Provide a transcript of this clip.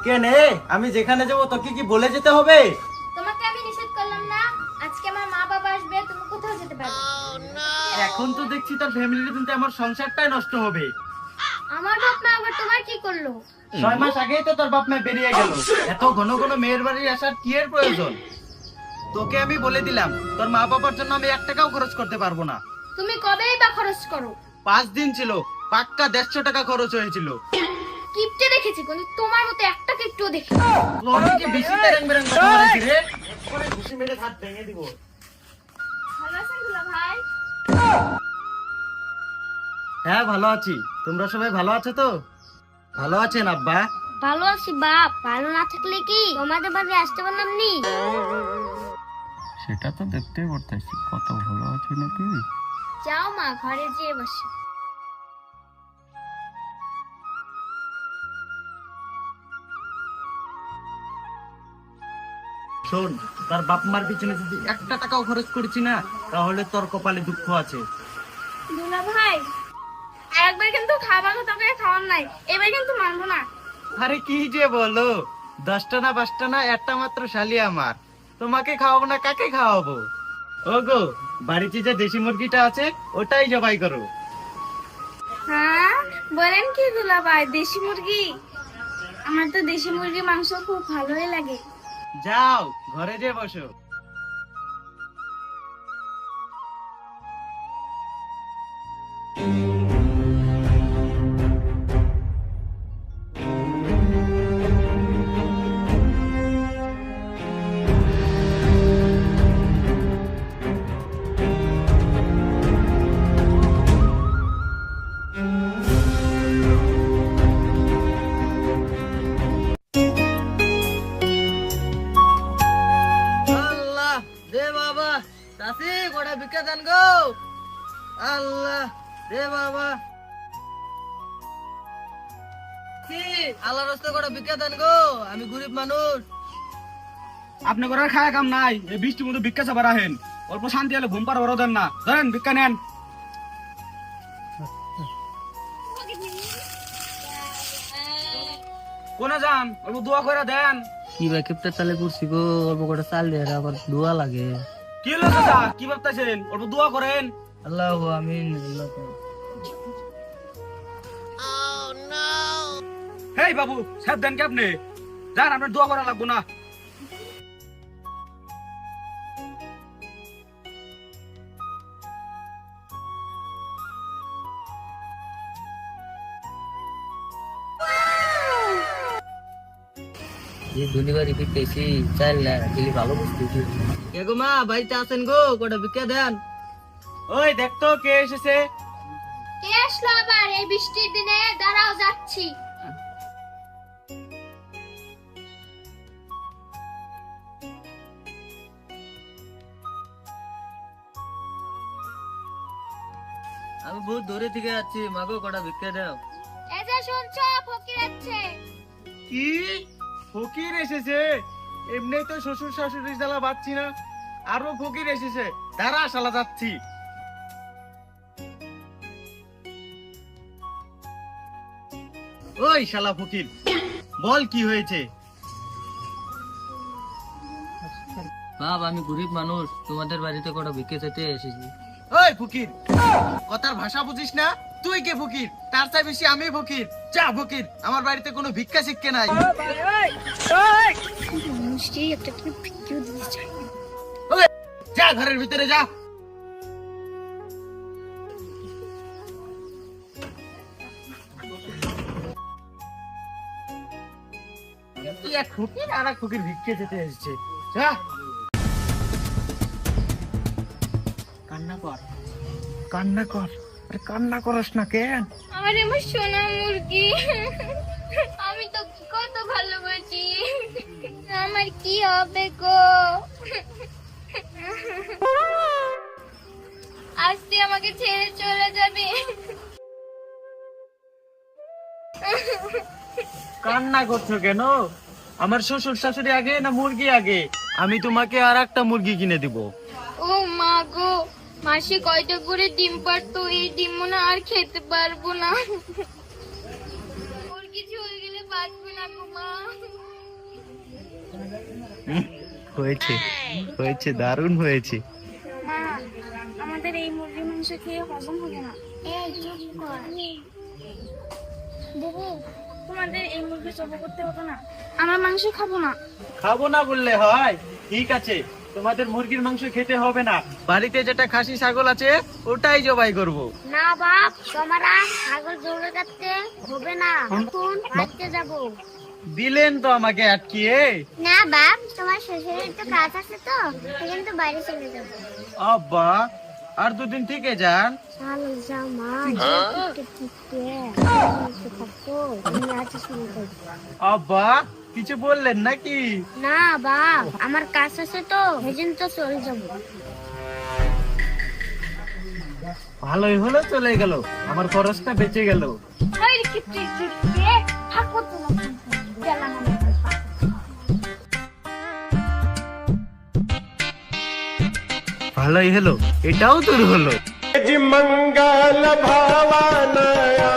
কেনে আমি যেখানে যাবো তোকে কি বলে যেতে হবে? তোমাকে আমি নিষেধ করলাম না, আজকে আমার মা বাবা আসবে, তুমি কোথাও যেতে পারবে না। এখন তো দেখছি তোর ফ্যামিলির কিন্তু আমার সংসারটাই নষ্ট হবে। আমার বাপ মা আবার তোমার কি করলো? 6 মাস আগেই তো তোর বাপ মা বেরিয়ে গেল, এত ঘন ঘন মেয়ের বাড়ি আসার কি এর প্রয়োজন? তোকে আমি বলে দিলাম তোর মা বাবার জন্য আমি 1 টাকাও খরচ করতে পারবো না। তুমি কবেই বা খরচ করো? 5 দিন ছিল, পাক্কা 150 টাকা খরচ হয়েছিল। কিপটে দেখেছি, কিন্তু তোমার মতো একটা কিপটেও দেখি। তোর কি বেশি তেরেং বেরেং কথা বলেছি রে? পরে ঘুষি মেরে হাত ভেঙে দিব। ভালো আছেন দুলা ভাই? হ্যাঁ ভালো আছি, তোমরা সবাই ভালো আছো তো? ভালো আছেন আব্বা? ভালো আছি বাপ, ভালো না থাকলে কি তোমাদের বাড়ি আসতে পারলাম নি? সেটা তো দেখতেই পারতেছি, কত ভালো আছি নাকি। যাও মা, ঘরে যেয়ে বসো। শোন, তার বাপ মার পিছনে যদি 1 টাকাও খরচ করেছি না, তাহলে তোর কপালে দুঃখ আছে। দুলা ভাই, একবার কিন্তু খাবার তোকে খাওয়ার নাই, এবার কিন্তু মানবো না। আরে কি যে বলো, 10টা না 5টা না, একটা মাত্র শালি আমার। তোমাকে খাওয়াবো না কাকে খাওয়াবো? ওগো, বাড়িতে যে দেশি মুরগিটা আছে ওটাই জবাই করো। হ্যাঁ বলেন কি দুলা ভাই, দেশি মুরগি? আমার তো দেশি মুরগি মাংস খুব ভালোই লাগে। যাও ঘরে যে বসো। আল্লাহ দে বাবা, চাষি গোটা বিকে দেন গো। আল্লাহ দে বাবা, কি আল্লাহ রাস্তা গোটা বিকে দেন গো, আমি গরিব মানুষ। আপনি করে খায় কাম নাই, এই বৃষ্টির মধ্যে ভিক্ষা চাবার আহেন, অল্প শান্তি হলে ঘুম পার ওরা দেন না, ধরেন ভিক্ষা নেন। কোনে যান, অল্প দোয়া করে দেন। কি ভাই কিপটা তালে করছি গো, অল্প করে চাল দিয়ে আবার দোয়া লাগে। কি হলো চাচা, কি ভাবতেছেন? অল্প দোয়া করেন। আল্লাহ আমিন। হেই বাবু, সাহেব দেন কে আপনি? যান, আপনার দোয়া করা লাগবো না। এই দুনিবার রিপিট পেয়েছি, চাল না দিলি ভালো বুঝতে। এগো মা, বাড়িতে আছেন গো, গোটা বিকে দেন। ওই দেখতো কে এসেছে। কে আসলো আবার এই বৃষ্টির দিনে? দাঁড়াও, যাচ্ছি। আমি বহুত দূরে থেকে যাচ্ছি, মাগো কটা ভিক্ষা দাও। এই যে শুনছো, ফকির আছে। কি ফকির এসেছে? এমনি তো শ্বশুর শাশুড়ি জ্বালা পাচ্ছি না, আরো ফকির এসেছে। দাঁড়া শালা, যাচ্ছি। ওই শালা ফকির, বল কি হয়েছে? বাপ আমি গরিব মানুষ, তোমাদের বাড়িতে কটা ভিক্ষা চাইতে এসেছি। ওই ফকির, কথার ভাষা বুঝিস না? তুই কে ফকির? তার চেয়ে বেশি আমি ফকির। যা ফকির, আমার বাড়িতে কোনো ভিক্ষা শিক্ষা নাই। মিষ্টি একটা কি ভিডিও দিতে চাই। ওই, যা ঘরের ভিতরে যা। তুই এক ফকির আর এক ফকির ভিক্ষে যেতে এসেছে। যা, কান্না কর, কান্না কর। আরে কান্না করস না কেন? আরে আমার সোনা মুরগি, আমি তো কত ভালোবাসি, আমার কি হবে গো? আজ তুই আমাকে ছেড়ে চলে যাবি। কান্না করছো কেন? আমার শ্বশুর শাশুড়ি আগে না মুরগি আগে? আমি তোমাকে আর একটা মুরগি কিনে দিব। ও মা গো, মাসে কয়টা করে ডিম পারতো, এই ডিম মনে আর খেতে পারবো না। মুরগি চলে গেলে বাঁচবে না গো মা। হয়েছে হয়েছে, দারুণ হয়েছে। মা, আমাদের এই মুরগির মাংস খেয়ে হজম হবে না। এই চুপ কর। বুবু, তোমাদের এই মুরগি জবাই করতে হতো না? আমরা মাংস খাবো না। খাবো না বললে হয়? ঠিক আছে, তোমাদের মুরগির মাংস খেতে হবে না, বাড়িতে যেটা খাসি ছাগল আছে ওটাই জবাই করব। না বাপ, তোমরা ছাগল জবাই করতে হবে না, এখন বাড়িতে যাব। দিলেন তো আমাকে আটকিয়ে। না বাপ, তোমার শ্বশুরের তো কাজ আছে, তো সেখানে তো বাইরে চলে যাব। আব্বা, আর দুদিন থেকে যান। চলো যাও মা, আব্বা, কিছু বললেন নাকি? না বাপ, আমার কাজ আছে তো সেদিন তো চলে যাব। ভালোই হলো, চলে গেল, আমার খরচটা বেঁচে গেল। ভালোই হলো, এটাও দূর হলো। मंगल भावनया